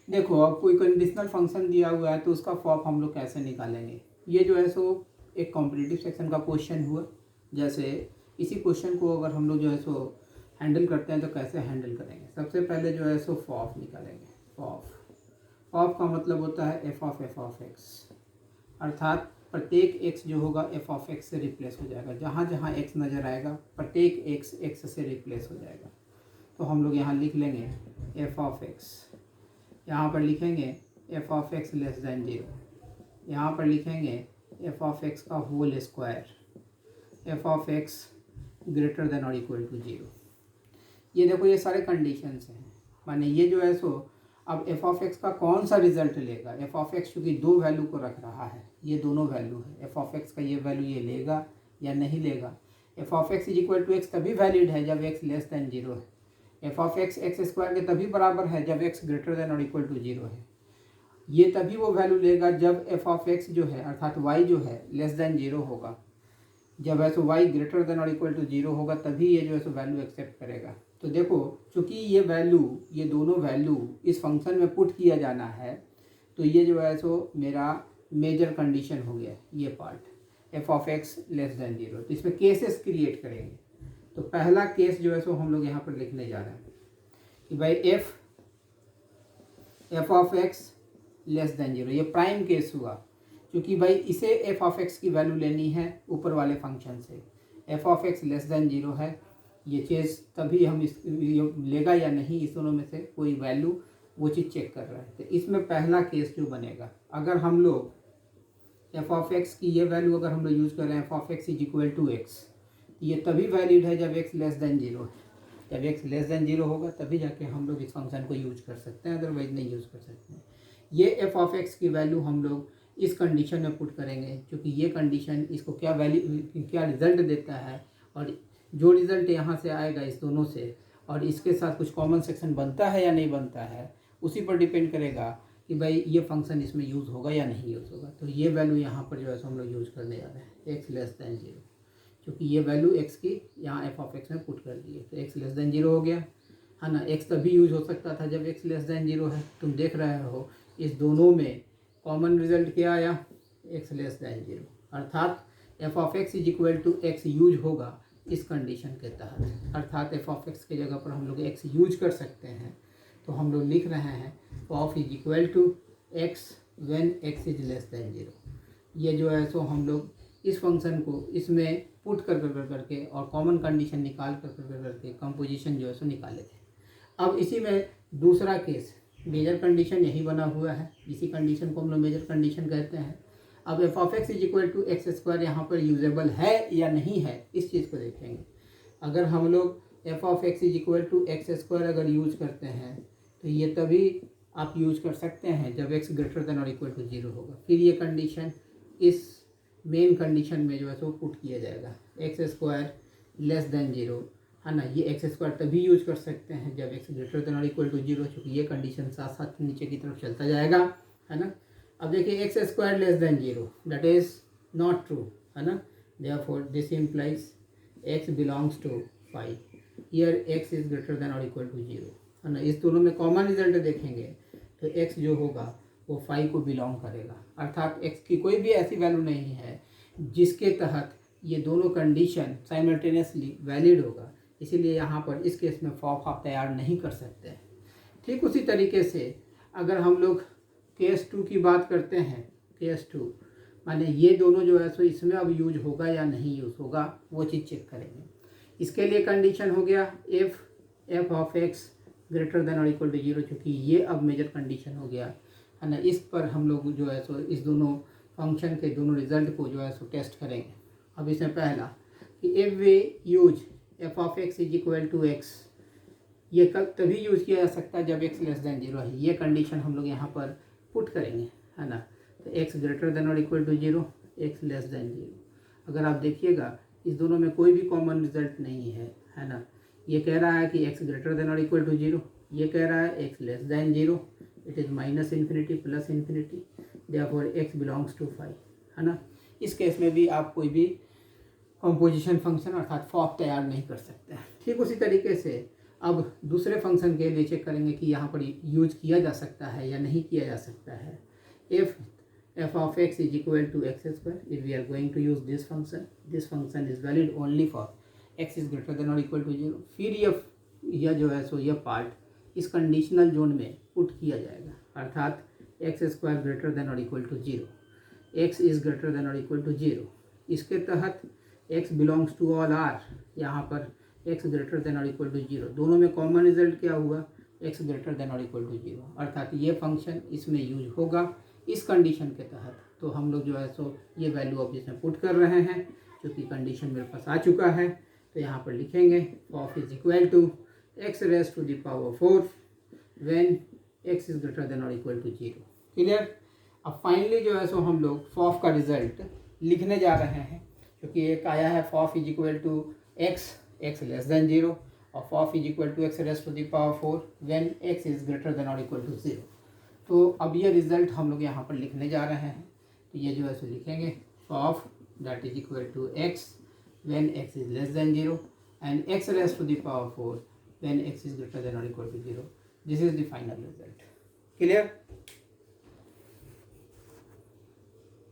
देखो अब कोई कंडीशनल फंक्शन दिया हुआ है तो उसका फॉप हम लोग कैसे निकालेंगे। ये जो है सो एक कॉम्पिटिटिव सेक्शन का क्वेश्चन हुआ। जैसे इसी क्वेश्चन को अगर हम लोग जो है सो हैंडल करते हैं तो कैसे हैंडल करेंगे। सबसे पहले जो है सो फॉप निकालेंगे। फॉप का मतलब होता है एफ ऑफ एक्स, अर्थात प्रत्येक एक्स जो होगा एफ ऑफ एक्स से रिप्लेस हो जाएगा। जहाँ जहाँ एक्स नज़र आएगा प्रत्येक एक्स एक्स से रिप्लेस हो जाएगा। तो हम लोग यहाँ लिख लेंगे एफ ऑफ एक्स, यहाँ पर लिखेंगे f of x less than zero, यहाँ पर लिखेंगे एफ ऑफ एक्स का whole square, f of x greater than और इक्वल टू जीरो। ये देखो ये सारे कंडीशंस हैं, माने ये जो है सो अब एफ ऑफ एक्स का कौन सा रिजल्ट लेगा। एफ ऑफ एक्स चूँकि दो वैल्यू को रख रहा है, ये दोनों वैल्यू है, एफ ऑफ एक्स का ये वैल्यू ये लेगा या नहीं लेगा। F of x is equal to x तभी वैलिड है जब एक्स लेस दैन जीरो है। F of x x square के तभी बराबर है जब एक्स ग्रेटर देन और इक्वल टू जीरो है। ये तभी वो वैल्यू लेगा जब एफ ऑफ एक्स जो है अर्थात वाई जो है लेस दैन जीरो होगा। जब है सो वाई ग्रेटर देन और इक्वल टू जीरो होगा तभी ये जो है सो वैल्यू एक्सेप्ट करेगा। तो देखो चूँकि ये वैल्यू ये दोनों वैल्यू इस फंक्शन में पुट किया जाना है तो ये जो है सो मेरा मेजर कंडीशन हो गया ये part F of x less than zero. तो इसमें केसेस क्रिएट करेंगे। तो पहला केस जो है सो हम लोग यहाँ पर लिखने जा रहे हैं कि भाई F of x less than zero, ये प्राइम केस हुआ क्योंकि भाई इसे एफ ऑफ एक्स की वैल्यू लेनी है ऊपर वाले फंक्शन से। F of x less than zero है, ये चीज़ तभी हम इस लेगा या नहीं, इस दोनों में से कोई वैल्यू वो चीज़ चेक कर रहा है। तो इसमें पहला केस जो बनेगा, अगर हम लोग एफ ऑफ एक्स की ये वैल्यू अगर हम लोग यूज़ कर रहे हैं f of x is equal to x, ये तभी वैलिड है जब एक्स लेस दैन जीरो है। जब एक्स लेस दैन जीरो होगा तभी जाके हम लोग इस फंक्शन को यूज कर सकते हैं, अदरवाइज नहीं यूज़ कर सकते हैं। ये एफ ऑफ एक्स की वैल्यू हम लोग इस कंडीशन में पुट करेंगे क्योंकि ये कंडीशन इसको क्या वैल्यू क्या रिजल्ट देता है, और जो रिज़ल्ट यहाँ से आएगा इस दोनों से और इसके साथ कुछ कॉमन सेक्शन बनता है या नहीं बनता है, उसी पर डिपेंड करेगा कि भाई ये फंक्शन इसमें यूज़ होगा या नहीं यूज़ होगा। तो ये वैल्यू यहाँ पर जो है हम लोग यूज़ करने जा रहे हैं एक्स लेस दैन जीरो, क्योंकि ये वैल्यू एक्स की यहाँ एफ ऑफ एक्स में पुट कर दी है। तो एक्स लेस दैन जीरो हो गया है ना। एक्स तभी यूज़ हो सकता था जब एक्स लेस दैन जीरो है। तुम देख रहे हो इस दोनों में कॉमन रिजल्ट क्या आया, एक्स लेस दैन जीरो, अर्थात f of x is equal to x use होगा इस कंडीशन के तहत। अर्थात एफ ऑफ एक्स की जगह पर हम लोग एक्स यूज कर सकते हैं। तो हम लोग लिख रहे हैं of is equal to x when x is less than zero. ये जो है सो हम लोग इस फंक्शन को इसमें पुट करके और कॉमन कंडीशन निकाल करके कंपोजिशन जो है सो निकाले थे। अब इसी में दूसरा केस मेजर कंडीशन यही बना हुआ है, इसी कंडीशन को हम लोग मेजर कंडीशन कहते हैं। अब f of x is equal to x square यहाँ पर यूजेबल है या नहीं है, इस चीज़ को देखेंगे। अगर हम लोग f of x is equal to x square अगर यूज करते हैं तो ये तभी आप यूज कर सकते हैं जब एक्स ग्रेटर देन और इक्वल टू जीरो होगा। फिर ये कंडीशन इस मेन कंडीशन में जो है सो पुट किया जाएगा x square less than zero, है ना। ये एक्स स्क्वायर तभी यूज कर सकते हैं जब एक्स ग्रेटर देन और इक्वल टू जीरो, क्योंकि ये कंडीशन साथ साथ नीचे की तरफ चलता जाएगा, है ना। अब देखिए x square less than zero that is not true, है ना। Therefore this implies x belongs to five, here x is greater than और इक्वल टू जीरो, है ना। इस दोनों में कॉमन रिजल्ट देखेंगे तो एक्स जो होगा वो 5 को बिलोंग करेगा, अर्थात x की कोई भी ऐसी वैल्यू नहीं है जिसके तहत ये दोनों कंडीशन साइमल्टेनियसली वैलिड होगा। इसीलिए यहाँ पर इस केस में फॉप आप तैयार नहीं कर सकते। ठीक उसी तरीके से अगर हम लोग केस 2 की बात करते हैं, केस 2 माने ये दोनों जो है सो इसमें अब यूज होगा या नहीं यूज होगा वो चीज़ चेक करेंगे। इसके लिए कंडीशन हो गया F of x greater than और इक्वल टू जीरो, चूँकि ये अब मेजर कंडीशन हो गया, है ना। इस पर हम लोग जो है सो इस दोनों फंक्शन के दोनों रिजल्ट को जो है सो टेस्ट करेंगे। अब इसमें पहला कि if we use f of x is equal to x, ये कब तभी यूज़ किया जा सकता है जब एक्स लेस देन जीरो है। ये कंडीशन हम लोग यहाँ पर पुट करेंगे, है ना। तो एक्स ग्रेटर देन और equal to zero, x less than zero. अगर आप देखिएगा इस दोनों में कोई भी कॉमन रिजल्ट नहीं है, है ना। ये कह रहा है कि एक्स ग्रेटर देन और इक्वल टू जीरो, ये कह रहा है x less than zero, it is minus infinity plus infinity, therefore x belongs to 5, है ना। इस केस में भी आप कोई भी कंपोजिशन फंक्शन अर्थात फॉप तैयार नहीं कर सकते हैं। ठीक उसी तरीके से अब दूसरे फंक्शन के लिए चेक करेंगे कि यहाँ पर यूज किया जा सकता है या नहीं किया जा सकता है। If f of x is equal to x square, if we are going to use this function is valid only for x is greater than or equal to 0। फिर यह जो है सो यह पार्ट इस कंडीशनल जोन में put किया जाएगा, अर्थात एक्स स्क्वायर ग्रेटर देन और equal to 0, x is greater than और इक्वल टू 0। इसके तहत x belongs to all R, यहाँ पर x ग्रेटर देन और इक्वल टू 0, दोनों में कॉमन रिजल्ट क्या हुआ, x ग्रेटर देन और इक्वल टू 0, अर्थात ये फंक्शन इसमें यूज होगा इस कंडीशन के तहत। तो हम लोग जो है सो ये वैल्यू अब इसमें पुट कर रहे हैं, क्योंकि कंडीशन मेरे पास आ चुका है। तो यहाँ पर लिखेंगे of is equal to x raise to the power 4 when x is greater than और इक्वल टू 0। क्लियर। अब फाइनली जो है सो हम लोग फॉफ का रिजल्ट लिखने जा रहे हैं, क्योंकि एक आया है f of is equal to x less than 0 और f of is equal to x raise to the power 4 when x is greater than और इक्वल टू 0। तो अब ये रिजल्ट हम लोग यहाँ पर लिखने जा रहे हैं। तो ये जो है सो लिखेंगे of that is equal to x when x is less than 0 and x raise to the power 4 when x is greater than और equal to 0। This is the final result. Clear.